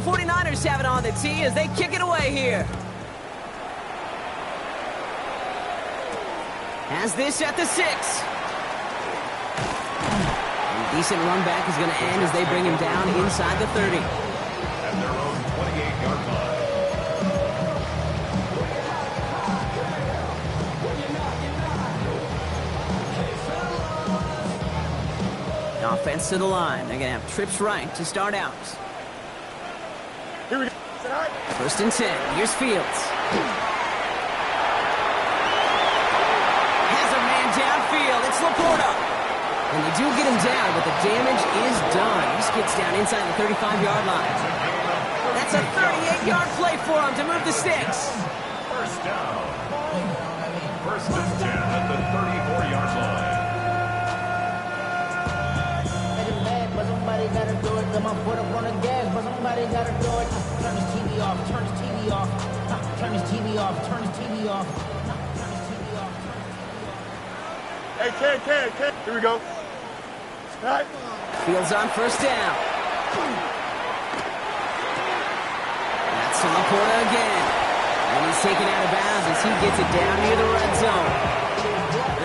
49ers have it on the tee as they kick it away here. Has this at the 6. A decent run back is going to end as they bring him down inside the 30. At their own 28-yard line. Offense to the line. They're going to have trips right to start out. Here we go. First and 10. Here's Fields. Has a man downfield. It's Laporta. And they do get him down, but the damage is done. He skids down inside the 35-yard line. That's a 38-yard play for him to move the sticks. First down. First and 10 at the 34-yard line. But somebody gotta do it. Got my foot up on the gas, but somebody gotta do it. Turn his TV off, turn his TV off. Turn his TV off, turn his TV off. Turn his TV off. Hey, Ken. Here we go. All right. Fields on first down. That's Laporta again. And he's taken out of bounds as he gets it down near the red zone.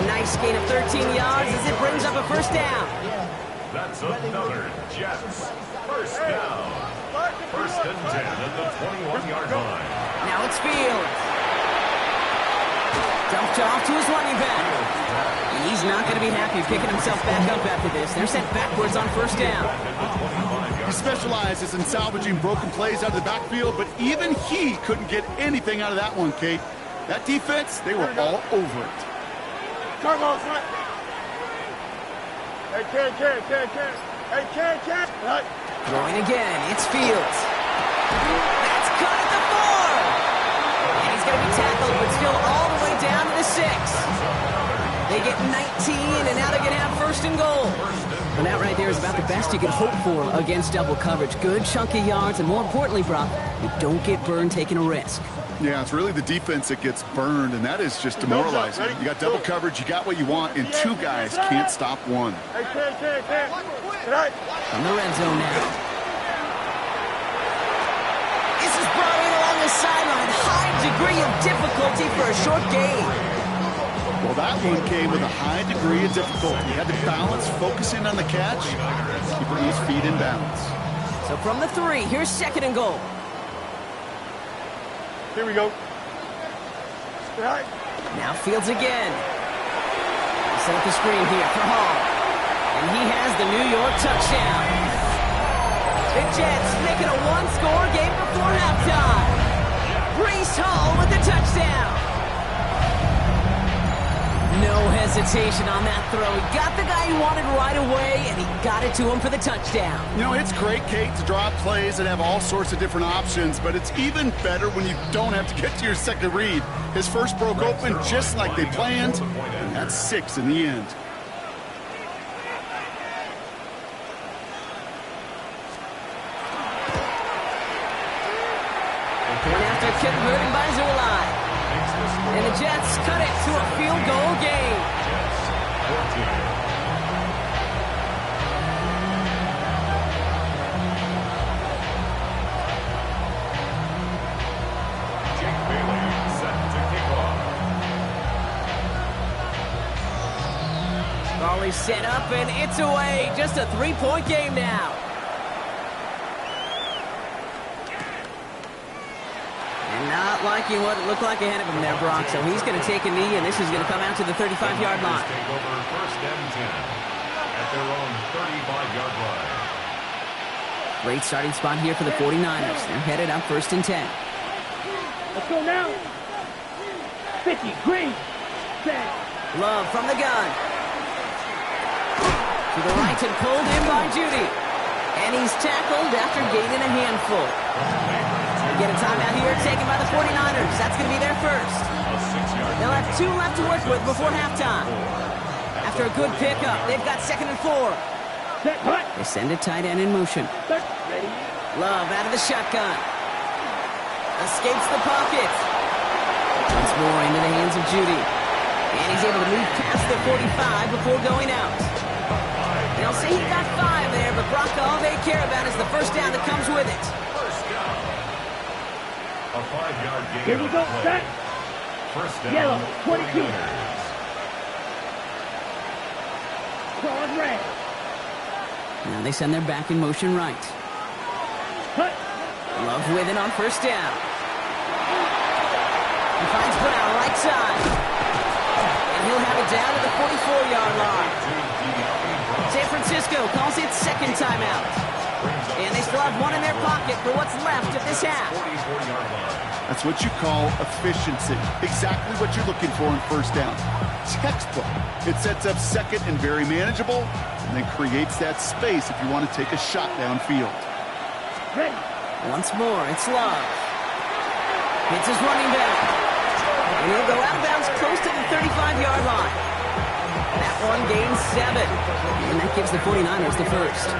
A nice gain of 13 yards as it brings up a first down. That's another Jets. First down. First and 10 at the 21-yard line. Now it's Fields. Dumped off to his running back. And he's not going to be happy picking himself back up after this. They're sent backwards on first down. He specializes in salvaging broken plays out of the backfield, but even he couldn't get anything out of that one, Kate. That defense, they were all over it. Come on, front. Hey, Ken. Hey, Ken. All right. Throwing again. It's Fields. That's caught at the 4. And he's going to be tackled, but still all the way down to the 6. They get 19, and now they're going to have first and goal. And that right there is about the best you can hope for against double coverage. Good chunky yards, and more importantly, Brock, you don't get burned taking a risk. Yeah, it's really the defense that gets burned, and that is just demoralizing. You got double coverage, you got what you want, and two guys can't stop one. Hey, Ken. All right. From the red zone now. This is brought in along the sideline. High degree of difficulty for a short gain. Well, that one came with a high degree of difficulty. He had to balance, focusing on the catch, keeping his feet in balance. So from the 3, here's second and goal. Here we go. All right. Now Fields again. Set up the screen here for Hall. And he has the New York touchdown. The Jets make it a one-score game before halftime. Breece Hall with the touchdown. No hesitation on that throw. He got the guy he wanted right away, and he got it to him for the touchdown. You know, it's great, Kate, to draw plays and have all sorts of different options, but it's even better when you don't have to get to your second read. His first broke open just like they planned, and that's 6 in the end. Going after converting by Zulai. And the Jets cut it to a field goal game. Jake Bailey set to kick off. Raleigh set up and it's away. Just a 3-point game now. Not liking what it looked like ahead of him there, Brock. So he's going to take a knee, and this is going to come out to the 35-yard line. Take over first and 10 at their own 35-yard line. Great starting spot here for the 49ers. They're headed up first and 10. Let's go now. 50, green, set. Love from the gun. To the right and pulled in by Judy. And he's tackled after gaining a handful. Get a timeout here taken by the 49ers. That's going to be their first. They'll have 2 left to work with before halftime. After a good pickup, they've got second and 4. They send a tight end in motion. Love out of the shotgun. Escapes the pocket. Once more into the hands of Judy. And he's able to move past the 45 before going out. They'll say he got 5 there, but Brock, all they care about is the first down that comes with it. A 5-yard gain. Here we go, set. First down, Yellow, 22. 49ers. Cross red. Now they send their back in motion right. Cut. Love with it on first down. He finds Brown right side. And he'll have it down to the 44-yard line. San Francisco calls it second timeout. And they still have one in their pocket for what's left of this half. That's what you call efficiency. Exactly what you're looking for in first down. Textbook. It sets up second and very manageable, and then creates that space if you want to take a shot downfield. Ready. Once more, it's Love. Hits his running back. And he'll go out of bounds close to the 35-yard line. That one gains 7. And that gives the 49ers the first.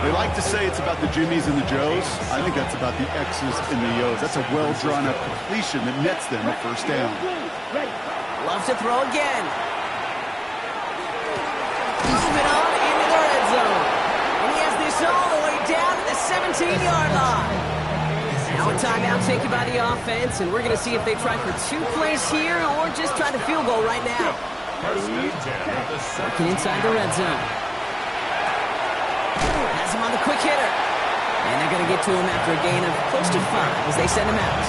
They like to say it's about the Jimmies and the Joes. I think that's about the X's and the O's. That's a well-drawn-up completion that nets them a first down. Ready. Loves to throw again. Moving on into the red zone. And he has this all the way down to the 17-yard line. Now a timeout taken by the offense, and we're going to see if they try for 2 plays here or just try the field goal right now. Working inside the red zone. Has him on the quick hitter. And they're going to get to him after a gain of close to 5 as they send him out.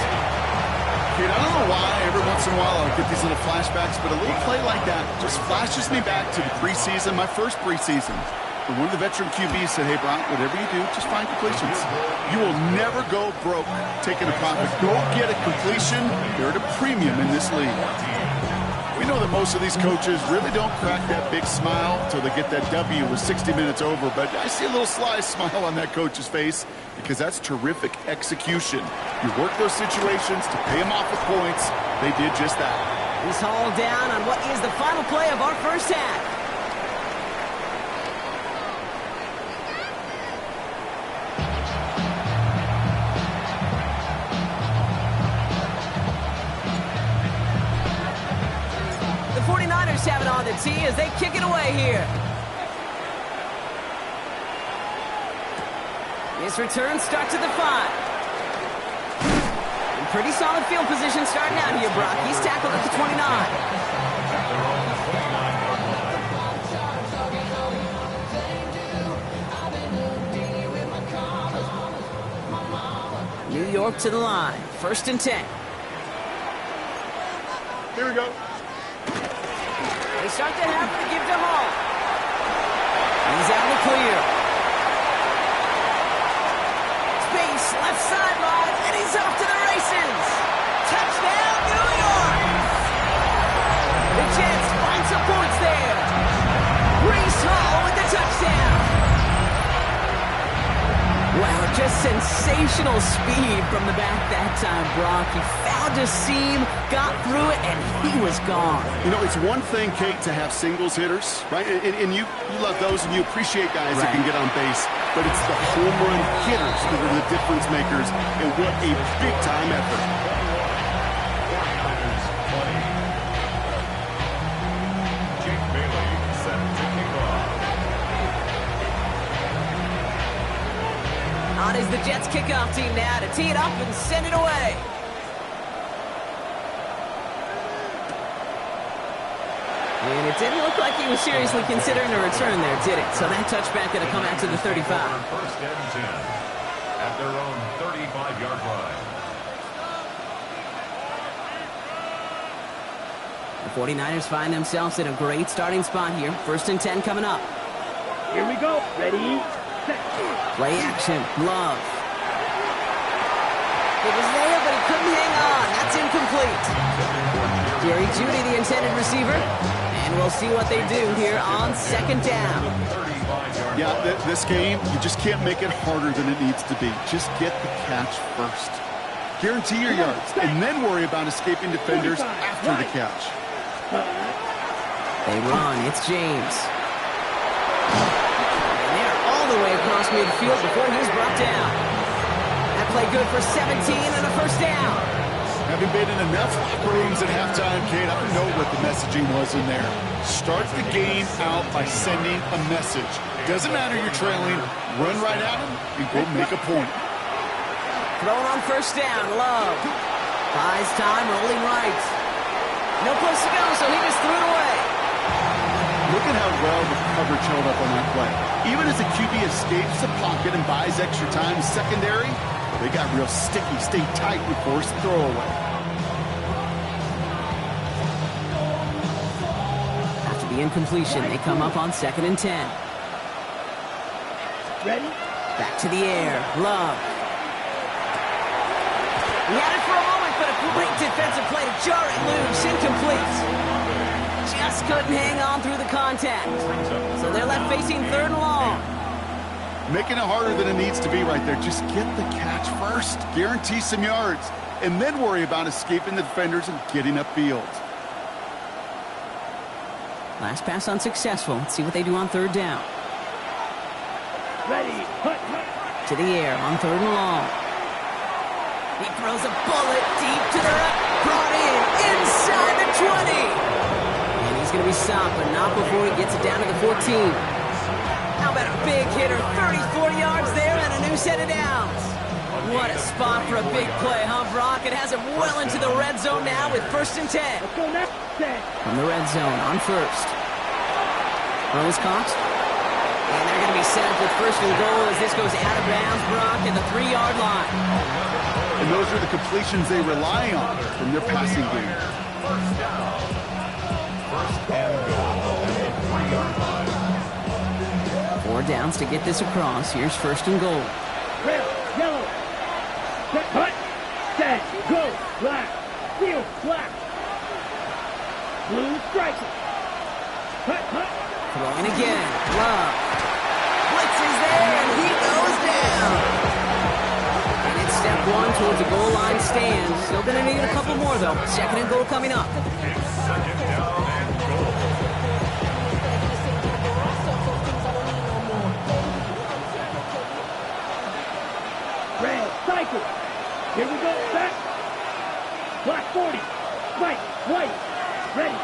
Kid, I don't know why every once in a while I'll get these little flashbacks, but a little play like that just flashes me back to the preseason, my first preseason. But one of the veteran QBs said, hey, Brown, whatever you do, just find completions. You will never go broke taking a profit. Go get a completion. They're at a premium in this league. We know that most of these coaches really don't crack that big smile until they get that W with 60 minutes over, but I see a little sly smile on that coach's face because that's terrific execution. You work those situations to pay them off with points. They did just that. He's hauled down on what is the final play of our first half. The 49ers have it on the tee as they kick it away here. His return starts at the 5. Pretty solid field position starting out here, Brock. He's tackled at the 29. New York to the line. First and 10. Here we go. They start the half with a give to Hall. He's out in the clear. Space, left sideline, and he's off to the races. Touchdown, New York! The Jets find some points there. Breece Hall with the touchdown. Wow, just sensational speed from the back that time, Brock. He found a seam, got through it, and he was gone. You know, it's one thing, Kate, to have singles hitters, right? And you love those and you appreciate guys that can get on base. But it's the home run hitters that are the difference makers, and what a big-time effort. Jake Bailey set to kick off. On is the Jets kickoff team now to tee it up and send it away. And it didn't look like he was seriously considering a return there, did it? So that touchback going to come out to the 35. First and 10 at their own 35-yard line. The 49ers find themselves in a great starting spot here. First and 10 coming up. Here we go. Ready, set. Play action. Love. It was there, but he couldn't hang on. That's incomplete. Jerry Jeudy, the intended receiver. And we'll see what they do here on second down. Yeah, this game, you just can't make it harder than it needs to be. Just get the catch first. Guarantee your yards, and then worry about escaping defenders after the catch. They run. It's James. And they're all the way across midfield before he's brought down. That play good for 17 and a first down. Having been in enough locker rooms at halftime, Kate, I don't know what the messaging was in there. Start the game out by sending a message. Doesn't matter you're trailing, run right at them and go make a point. Throwing on first down. Love. Buys time, rolling right. No place to go, so he just threw it away. Look at how well the coverage held up on that play. Even as the QB escapes the pocket and buys extra time secondary, they got real sticky, stayed tight, and forced the throwaway. After the incompletion, they come up on 2nd and 10. Ready? Back to the air. Love. He had it for a moment, but a great defensive play to jar it loose. Incomplete. Just couldn't hang on through the contact. So they're left facing 3rd and long. Making it harder than it needs to be right there. Just get the catch first. Guarantee some yards. And then worry about escaping the defenders and getting upfield. Last pass unsuccessful. Let's see what they do on 3rd down. Ready? Hut, hut. To the air on 3rd and long. He throws a bullet deep to the right. Brought in inside the 20. And he's going to be stopped, but not before he gets it down to the 14. How about a big hitter? 34 yards there and a new set of downs. What a spot for a big play, huh, Brock? It has him well into the red zone now with 1st and 10. Let's go next. From the red zone on 1st. Throw is caught. And they're going to be set up with 1st and goal as this goes out of bounds, Brock, at the 3-yard line. And those are the completions they rely on from their passing game. First down. First and goal at the 3-yard line. 4 downs to get this across. Here's 1st and goal. Red, yellow. Set, hut. Set, go. Black. Field, black. Blue, striker. Hut, hut. Throwing again. Love. Blitz is there, and he goes down. And it's step 1 towards a goal line stand. Still going to need a couple more, though. 2nd and goal coming up. Second down and goal. Red, cycle. Here we go, set. Black 40. Right, white. Ready.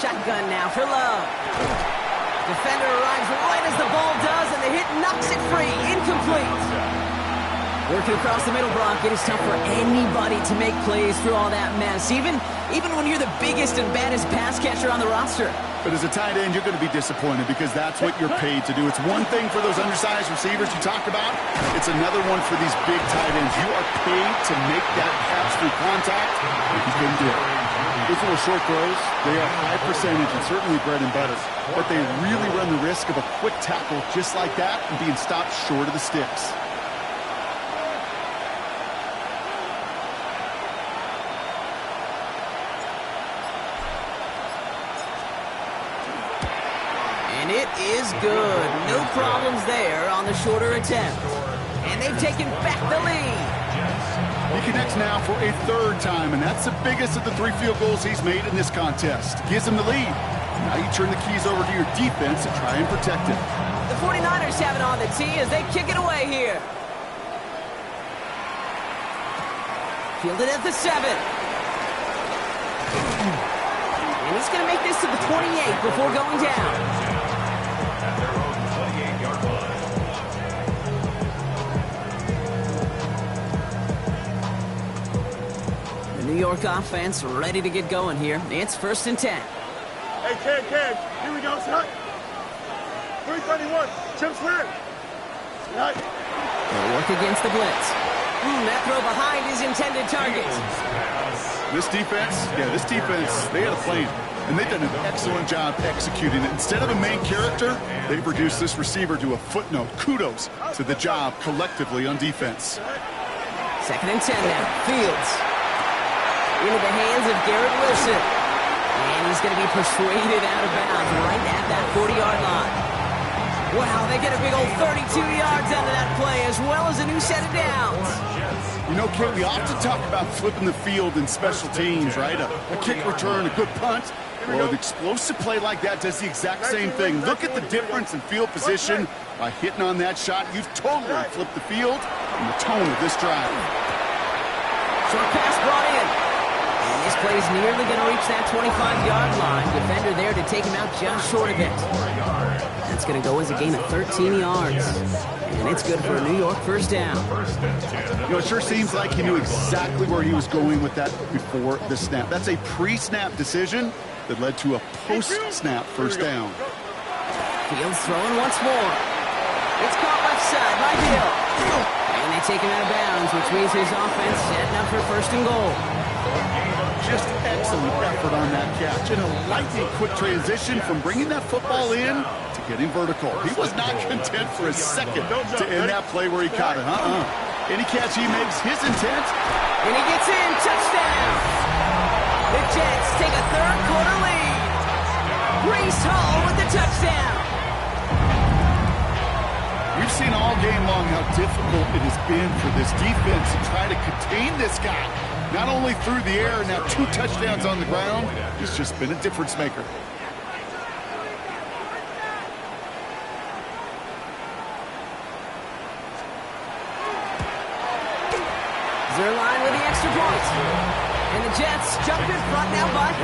Shotgun now for Love. Defender arrives right as the ball does, and the hit knocks it free. Incomplete. Working across the middle, Brock. It is tough for anybody to make plays through all that mess, even when you're the biggest and baddest pass catcher on the roster. But as a tight end, you're going to be disappointed because that's what you're paid to do. It's one thing for those undersized receivers you talked about. It's another one for these big tight ends. You are paid to make that catch through contact. You can do it. Those little short throws, they are high percentage and certainly bread and butter. But they really run the risk of a quick tackle just like that and being stopped short of the sticks. It is good. No problems there on the shorter attempt. And they've taken back the lead. He connects now for a 3rd time, and that's the biggest of the 3 field goals he's made in this contest. Gives him the lead. Now you turn the keys over to your defense and try and protect it. The 49ers have it on the tee as they kick it away here. Fielded at the 7. And he's going to make this to the 28 before going down. At their own 28-yard line. The New York offense ready to get going here. It's 1st and 10. Hey, Cam, here we go, son. 331, Chip's red. They'll work against the blitz. That throw behind his intended target. This defense, they had a plan. And they've done an excellent job executing it. Instead of a main character, they've reduced this receiver to a footnote. Kudos to the job collectively on defense. 2nd and 10 now. Fields. Into the hands of Garrett Wilson. And he's going to be persuaded out of bounds right at that 40-yard line. Wow, they get a big old 32 yards out of that play as well as a new set of downs. You know, Kate, we often talk about flipping the field in special teams, right? A kick return, a good punt. Well, an explosive play like that does the exact same thing. Look at the difference in field position. By hitting on that shot, you've totally flipped the field and the tone of this drive. Short pass brought in. And this play's nearly going to reach that 25-yard line. Defender there to take him out just short of it. That's going to go as a gain of 13 yards. And it's good for a New York first down. You know, it sure seems like he knew exactly where he was going with that before the snap. That's a pre-snap decision that led to a post-snap first down. Fields throwing once more. It's caught left side by Hill. And they take him out of bounds, which means his offense setting up for first and goal. Just excellent effort on that catch. And a lightning quick transition from bringing that football in to getting vertical. He was not content for a second to end that play where he caught it. Any catch he makes, his intent. And he gets in. Touchdown. The Jets take a third-quarter lead. Breece Hall with the touchdown. We've seen all game long how difficult it has been for this defense to try to contain this guy. Not only through the air, now 2 touchdowns on the ground. He's just been a difference maker. Zerline with the extra point. And the Jets jump in front now by 5.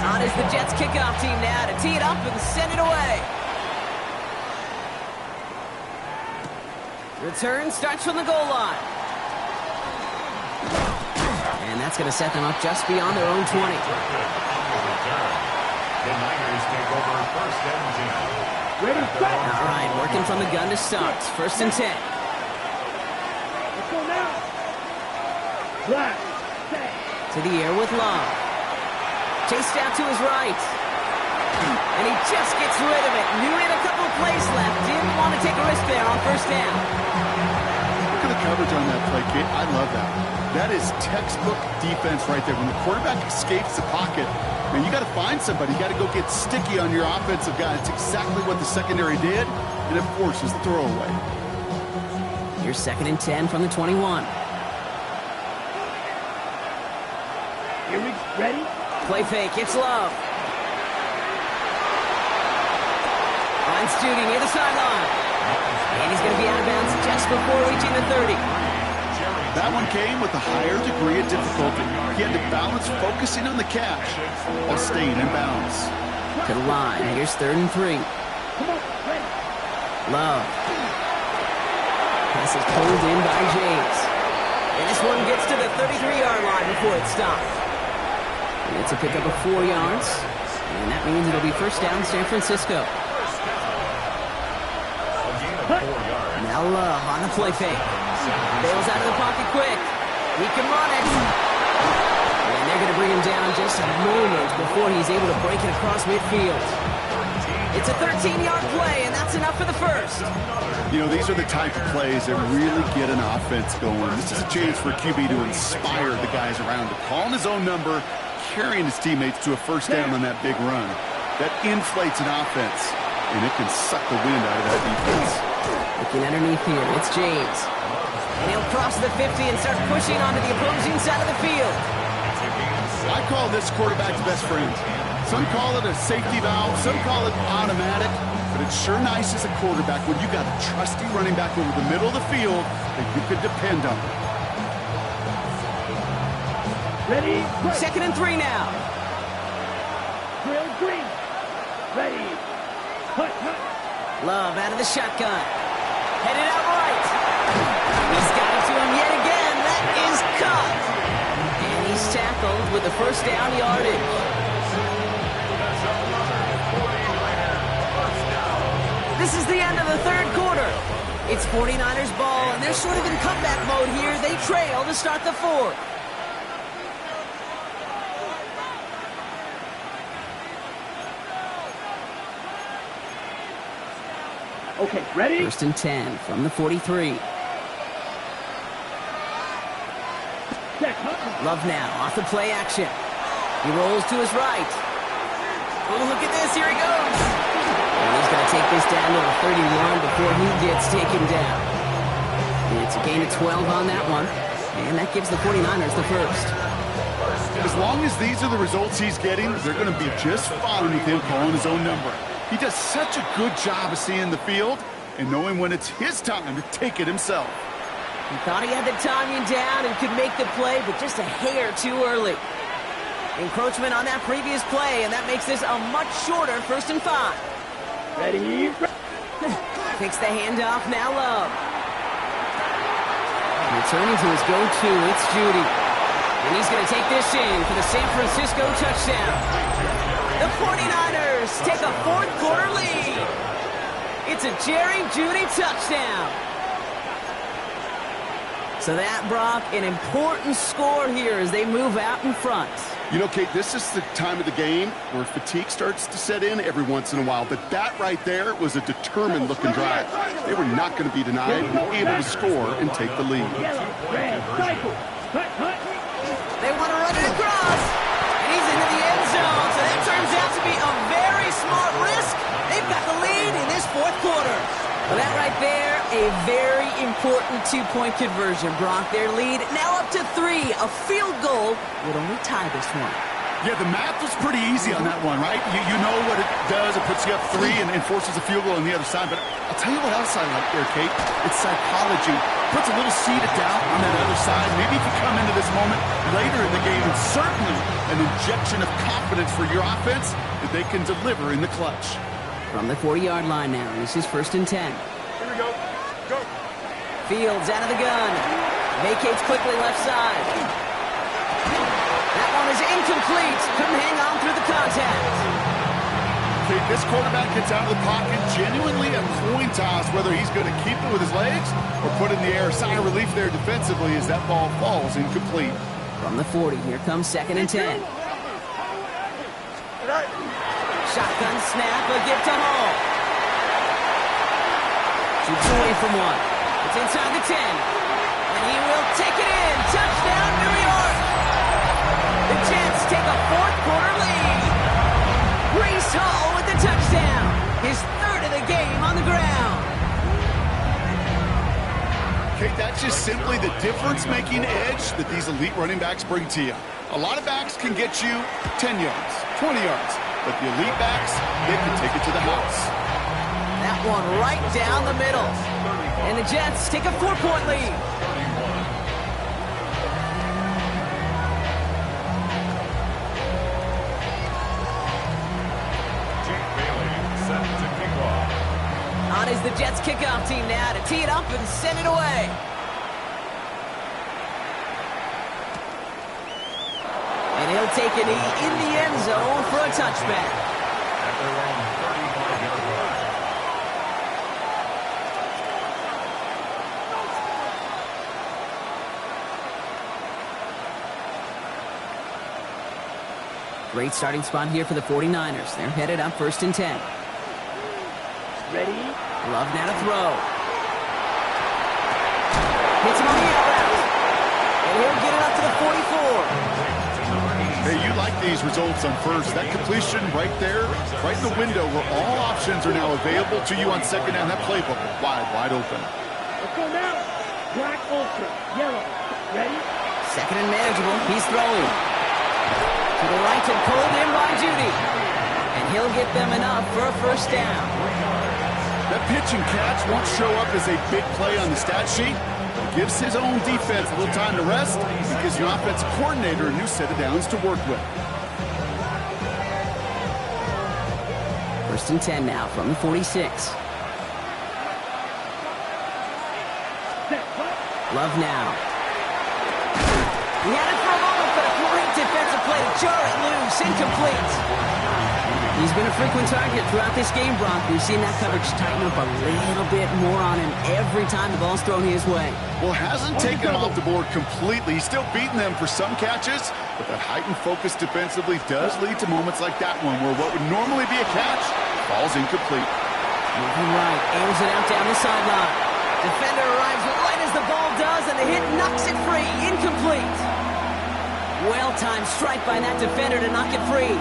On is the Jets kickoff team now to tee it up and send it away. Return starts from the goal line. And that's going to set them up just beyond their own 20. The Niners take over first and 10. Ready, set. All right, working from the gun to start. First and 10. Let's go now. Black, set. To the air with Love. Chased out to his right. And he just gets rid of it. Knew he had a couple of plays left. Didn't want to take a risk there on first down. Look at the coverage on that play, Kate. I love that. That is textbook defense right there. When the quarterback escapes the pocket, man, you got to find somebody. You got to go get sticky on your offensive guy. It's exactly what the secondary did, and it forces the throwaway. Here's second and 10 from the 21. Here we ready. Play fake, it's Love. Finds Judy near the sideline. And he's going to be out of bounds just before reaching the 30. That one came with a higher degree of difficulty. He had to balance focusing on the catch while staying in bounds. To the line, here's third and 3. Come on, ready. Love. Pass is pulled in by James. And this one gets to the 33-yard line before it's stopped. And it's a pickup of 4 yards. And that means it'll be first down San Francisco. Now Love on the play fake. Bails out of the pocket quick. He can run it. And they're going to bring him down just a moment before he's able to break it across midfield. It's a 13-yard play, and that's enough for the first. You know, these are the type of plays that really get an offense going. This is a chance for QB to inspire the guys around him. Calling his own number, carrying his teammates to a first down on that big run. That inflates an offense, and it can suck the wind out of that defense. Looking underneath here, it's James. And he'll cross the 50 and start pushing onto the opposing side of the field. I call this quarterback's best friend. Some call it a safety valve, some call it automatic, but it's sure nice as a quarterback when you got a trusty running back over the middle of the field that you could depend on. Ready, quick. Second and 3 now. Drill green. Ready. Hut, hut. Love out of the shotgun. Headed out right. He's got it to him yet again. That is caught. And he's tackled with the first down yardage. This is the end of the third quarter. It's 49ers ball, and they're sort of in comeback mode here. They trail to start the fourth. Okay, ready? First and 10 from the 43. Set, hut. Love now, off the play action. He rolls to his right. Oh, look at this, here he goes. And he's going to take this down to the 31 before he gets taken down. And it's a gain of 12 on that one. And that gives the 49ers the first. As long as these are the results he's getting, they're going to be just fine with him calling his own number. He does such a good job of seeing the field, and knowing when it's his time to take it himself. He thought he had the timing down and could make the play, but just a hair too early. Encroachment on that previous play, and that makes this a much shorter 1st and 5. Ready? Takes the handoff, now Love. Returning to his go-to, it's Judy. And he's going to take this in for the San Francisco touchdown. The 49ers take a 4th quarter lead. It's a Jerry Judy touchdown. So that, Brock, an important score here as they move out in front. You know, Kate, this is the time of the game where fatigue starts to set in every once in a while. But that right there was a determined-looking drive. They were not going to be denied and able to score and take the lead. They want to run it across, and he's into the end zone. So that turns out to be a very smart risk. They've got the lead in this 4th quarter. Well, that right there, a very important 2-point conversion, Brock. Their lead now up to 3. A field goal would only tie this one. Yeah, the math was pretty easy on that one, right? You know what it does. It puts you up 3 and forces a field goal on the other side. But I'll tell you what else I like there, Kate. It's psychology. Puts a little seed of doubt on that other side. Maybe if you come into this moment later in the game, and certainly an injection of confidence for your offense that they can deliver in the clutch. From the 40-yard line now, this is 1st and 10. Here we go. Go. Fields out of the gun. Vacates quickly left side. That one is incomplete. Couldn't hang on through the contact. Okay, this quarterback gets out of the pocket, genuinely a coin toss whether he's going to keep it with his legs or put it in the air. Sigh of relief there defensively as that ball falls incomplete. From the 40, here comes 2nd and 10. Shotgun snap, a give to Hall. Shoots away from one. It's inside the 10. And he will take it in. Touchdown, New York. The Jets take a 4th quarter lead. Breece Hall with the touchdown. His 3rd of the game on the ground. Okay, that's just simply the difference-making edge that these elite running backs bring to you. A lot of backs can get you 10 yards, 20 yards. But the elite backs, they can take it to the house. That one right down the middle. And the Jets take a 4-point lead. On is the Jets kickoff team now to tee it up and send it away. And he'll take a knee in the end zone for a touchback. At their own 35-yard line. Great starting spot here for the 49ers. They're headed up 1st and 10. Ready? Love now to throw. Hits him on the out route. And he'll get it up to the 44. Hey, you like these results on first. That completion right there, right in the window where all options are now available to you on 2nd down. That playbook wide open. Let's go now. Black ultra. Yellow. Ready? 2nd and manageable. He's throwing. To the right and pulled in by Judy. And he'll get them enough for a 1st down. That pitch and catch won't show up as a big play on the stat sheet. Gives his own defense a little time to rest. It gives your offensive coordinator a new set of downs to work with. 1st and 10 now from the 46. Love now. He had it for a moment, but a great defensive play to jar it loose. Incomplete. He's been a frequent target throughout this game, Brock. We've seen that coverage tighten up a little bit more on him every time the ball's thrown his way. Well, hasn't taken him off the board completely. He's still beating them for some catches, but that heightened focus defensively does lead to moments like that one where what would normally be a catch falls incomplete. Moving right, aims it out down the sideline. Defender arrives right as the ball does, and the hit knocks it free. Incomplete. Well-timed strike by that defender to knock it free.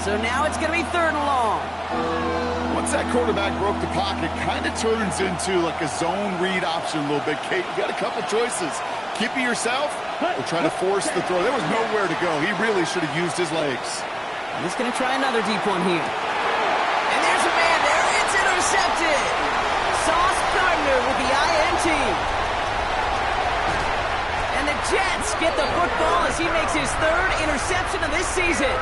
So now it's going to be 3rd and long. Once that quarterback broke the pocket, kind of turns into like a zone read option a little bit. Kate, you got a couple choices. Keep it yourself or try to force the throw. There was nowhere to go. He really should have used his legs. He's going to try another deep one here. And there's a man there. It's intercepted. Sauce Gardner with the INT. And the Jets get the football as he makes his third interception of this season.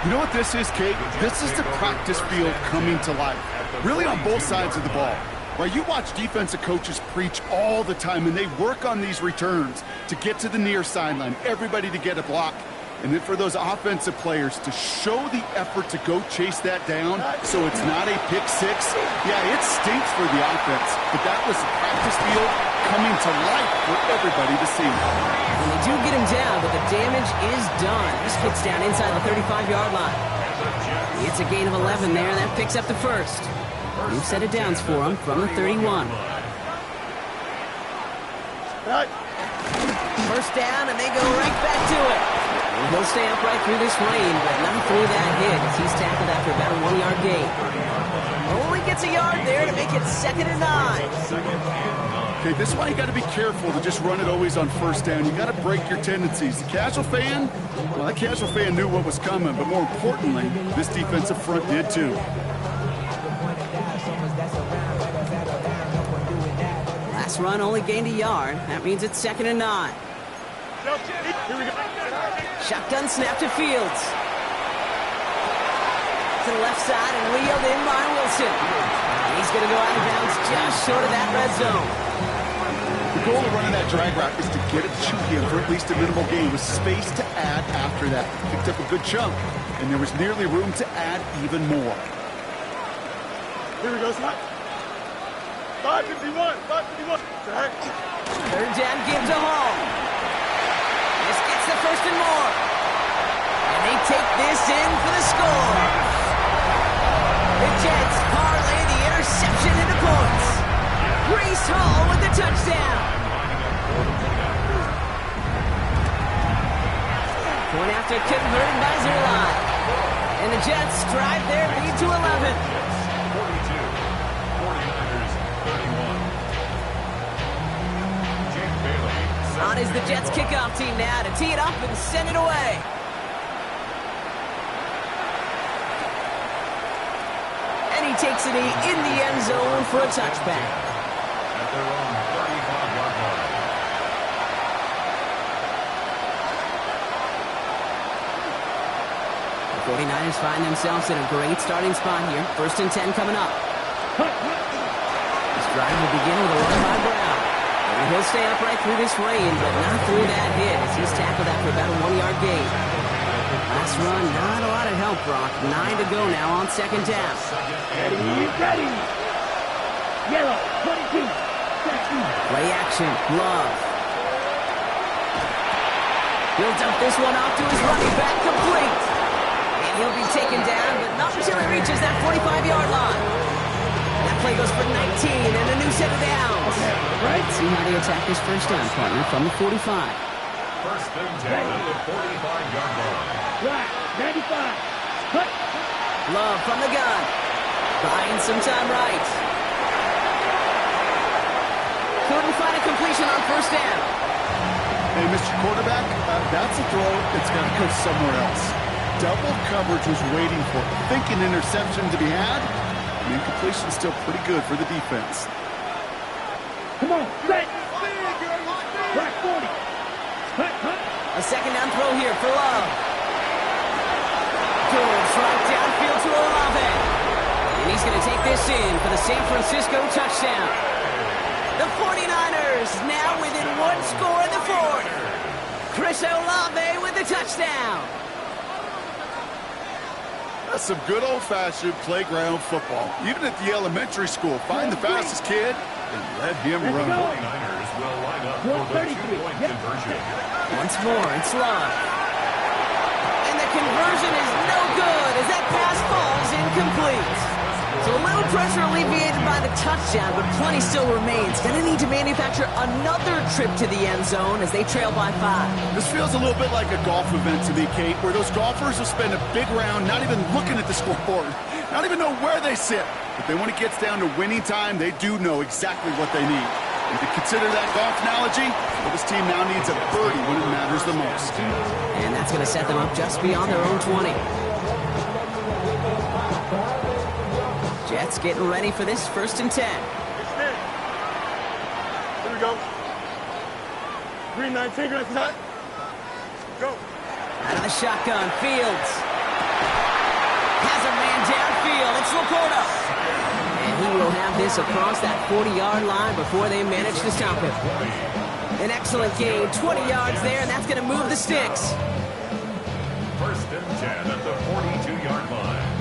You know what this is, Kate? This is the practice field coming to life. Really on both sides of the ball. Right, you watch defensive coaches preach all the time, and they work on these returns to get to the near sideline, everybody to get a block. And then for those offensive players to show the effort to go chase that down so it's not a pick six. Yeah, it stinks for the offense, but that was the practice field coming to life for everybody to see. And they do get him down, but the damage is done. This gets down inside the 35-yard line. It's a gain of 11 there, and that picks up the first. New set of downs for him from the 31. First down, and they go right back to it. He'll stay upright through this rain, but not through that hit as he's tackled after about a 1-yard gain. Only gets a yard there to make it 2nd and 9. Okay, this is why you got to be careful to just run it always on first down. You got to break your tendencies. The casual fan, well, that casual fan knew what was coming, but more importantly, this defensive front did too. Last run only gained a yard. That means it's 2nd and 9. Shotgun snap to Fields. To the left side and wheeled in by Wilson. He's going to go out of bounds just short of that red zone. The goal of running that drag route is to get it to him for at least a minimal gain with space to add after that. Picked up a good chunk, and there was nearly room to add even more. Here we go, Scott. 551. Third down, Gibbs to Hall. This gets the first and more. And they take this in for the score. The Jets parlay the interception into points. Breece Hall with the touchdown. Point after converted by Zerline. And the Jets drive their lead to 11. On is the Jets kickoff team now to tee it up and send it away. And he takes it in the end zone for a touchback. At their own 35-yard line. The 49ers find themselves in a great starting spot here. 1st and 10 coming up. This drive will begin with a run by Brown. And he'll stay upright through this rain, but not through that hit as he's tackled after about a 1-yard gain. Last run, not a lot of help, Brock. 9 to go now on 2nd down. Ready. Yellow, 22. Play action, Love. He'll dump this one off to his running back, complete. And he'll be taken down, but not until he reaches that 45-yard line. That play goes for 19 and a new set of downs. Right. See how they attack this first down, partner, from the 45. 1st and 10 at the 45-yard line. Right, 95. Cut. Love from the gun. Buying some time right. Couldn't find a completion on 1st down. Hey, Mr. Quarterback, that's a throw that's got to go somewhere else. Double coverage was waiting for it. Thinking interception to be had. And incompletion still pretty good for the defense. Come on, set. Right 40. Cut. A 2nd down throw here for Love. Goes right downfield to Olave. And he's going to take this in for the San Francisco touchdown. The 49ers now within 1 score in the 4th. Chris Olave with the touchdown. That's some good old-fashioned playground football. Even at the elementary school, find the fastest kid and let him run. 49ers will line up for the 2-point conversion. Once more, it's Love. And the conversion is no good as that pass falls incomplete. So a little pressure alleviated by the touchdown, but plenty still remains. Going to need to manufacture another trip to the end zone as they trail by 5. This feels a little bit like a golf event to me, Kate, where those golfers will spend a big round not even looking at the scoreboard, not even know where they sit. But then when it gets down to winning time, they do know exactly what they need. And to consider that golf analogy, well, this team now needs a birdie when it matters the most. And that's going to set them up just beyond their own 20. Jets getting ready for this 1st and 10. Here we go. Green 19, green 19. Go. Out of the shotgun, Fields. Has a man downfield. It's Laporta. And he will have this across that 40-yard line before they manage to stop him. An excellent gain, 20 yards there, and that's going to move the sticks. 1st and 10 at the 42-yard line.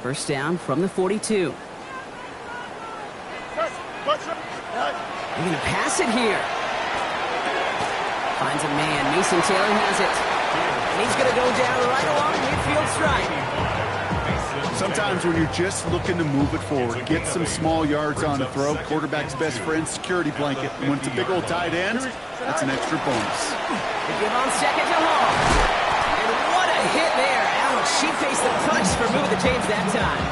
First down from the 42. They're going to pass it here. Finds a man. Mason Taylor has it. And he's going to go down right along midfield stripe. Sometimes when you're just looking to move it forward, get some small yards on the throw, quarterback's best friend, security blanket. And when it's a big old tight end, that's an extra bonus. They give on 2nd to Hall. And what a hit there. Ouch, she faced the punch for moving the chains that time.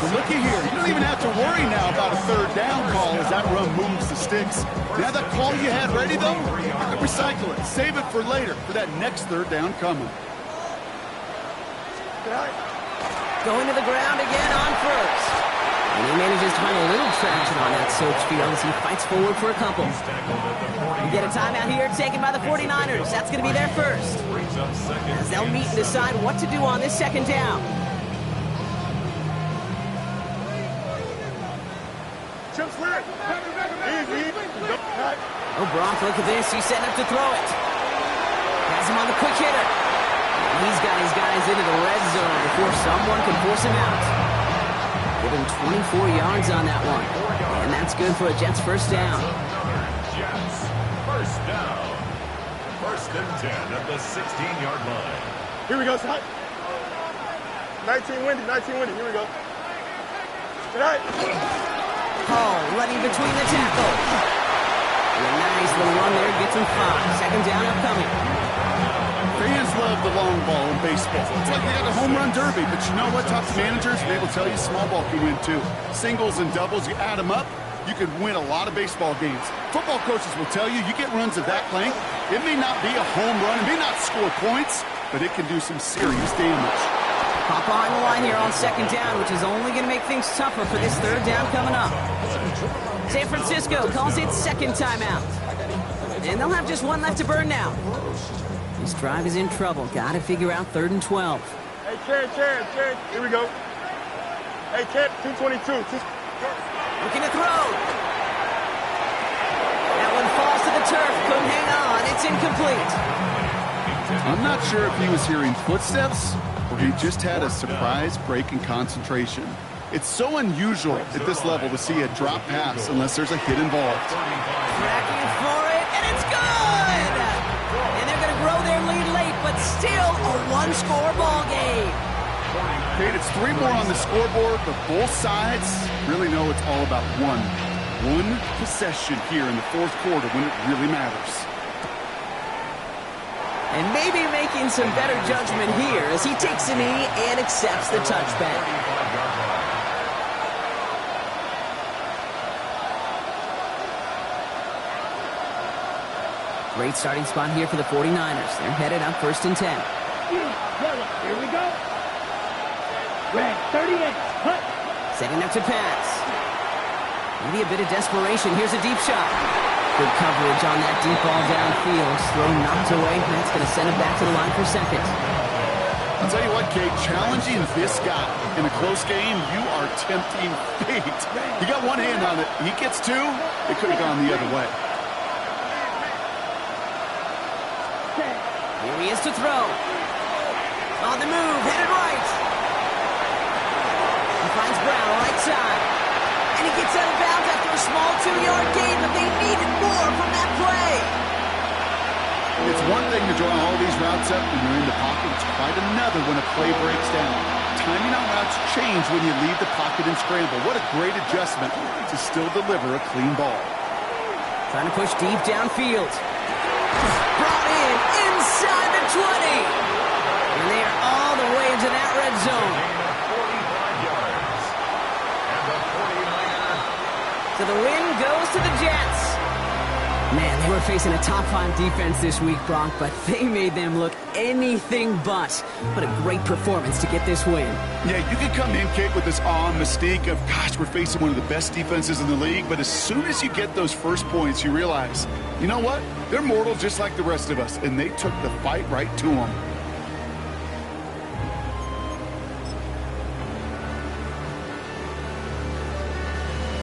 Well, looky here. You don't even have to worry now about a 3rd down call as that run moves the sticks. Now that call you had ready, though, you can recycle it. Save it for later, for that next 3rd down coming. Going to the ground again on 1st. And he manages to find a little traction on that search field as he fights forward for a couple. We get a timeout here taken by the 49ers. That's going to be their first. As they'll meet and decide what to do on this 2nd down. Oh, Brock, look at this. He's setting up to throw it. Has him on the quick hitter. And he's got his guys into the red zone before someone can force him out. Give him 24 yards on that one. And that's good for a Jets 1st down. Jets, 1st down. 1st and 10 at the 16-yard line. Here we go, son. 19 windy, 19 windy. Here we go. Tonight. Hall running between the tackle. And a nice little run there gets him 5. 2nd down upcoming. Fans love the long ball in baseball. It's like they got a home run derby, but you know what? Talk to managers, and they will tell you small ball can win too. Singles and doubles, you add them up, you can win a lot of baseball games. Football coaches will tell you, you get runs of that length, it may not be a home run, it may not score points, but it can do some serious damage. Pop on the line here on 2nd down, which is only going to make things tougher for this 3rd down coming up. San Francisco calls it 2nd timeout. And they'll have just one left to burn now. This drive is in trouble. Got to figure out 3rd and 12. Hey, Chad. Here we go. Hey, Chad, 222. Looking to throw. That one falls to the turf. Couldn't hang on. It's incomplete. I'm not sure if he was hearing footsteps or he just had a surprise break in concentration. It's so unusual at this level to see a drop pass unless there's a hit involved. Tracking for it, and it's good! And they're going to grow their lead late, but still a one-score ball game. Kate, it's 3 more on the scoreboard, but both sides really know it's all about one possession here in the 4th quarter when it really matters. And maybe making some better judgment here as he takes a knee and accepts the touchback. Great starting spot here for the 49ers. They're headed up 1st and 10. Yellow, here we go. Red, 38, hut. Setting up to pass. Maybe a bit of desperation. Here's a deep shot. Good coverage on that deep ball downfield. Throw knocked away. That's going to send him back to the line for 2nd. I'll tell you what, Kate, challenging this guy in a close game, you are tempting fate. He got one hand on it. He gets 2. It could have gone the other way. Here he is to throw. On the move, headed right. He finds Brown right side. And he gets out of bounds after a small 2-yard gain, but they needed more from that play. It's one thing to draw all these routes up when you're in the pocket. It's quite another when a play breaks down. Timing on routes change when you leave the pocket and scramble. What a great adjustment to still deliver a clean ball. Trying to push deep downfield. Brought in inside the 20. And they are all the way into that red zone. So the win goes to the Jets. Man, they were facing a top-5 defense this week, Bronk, but they made them look anything but. What a great performance to get this win. Yeah, you can come in, Kate, with this awe and mystique of, gosh, we're facing one of the best defenses in the league, but as soon as you get those first points, you realize, you know what? They're mortal just like the rest of us, and they took the fight right to them.